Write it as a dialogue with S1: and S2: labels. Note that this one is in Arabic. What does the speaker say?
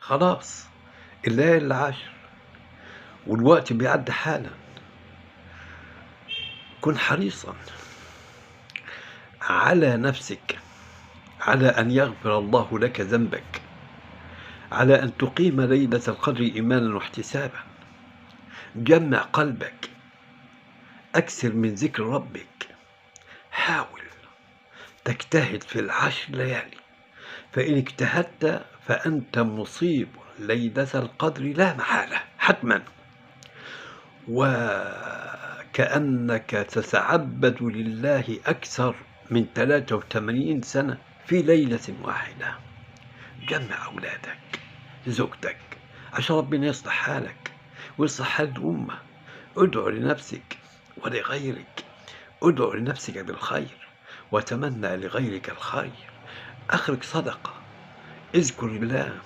S1: خلاص الليالي العشر والوقت بيعدي حالا. كن حريصا على نفسك، على أن يغفر الله لك ذنبك، على أن تقيم ليلة القدر إيمانا واحتسابا. جمع قلبك، أكثر من ذكر ربك، حاول تجتهد في العشر ليالي، فإن اجتهدت فأنت مصيب ليلة القدر لا محالة حتما، وكأنك تتعبد لله أكثر من 83 سنة في ليلة واحدة. جمع أولادك، زوجتك، عشان ربنا يصلح حالك ويصلح حال الأمة. ادعو لنفسك ولغيرك، ادعو لنفسك بالخير وتمنى لغيرك الخير. أخرج صدقة، اذكر الله،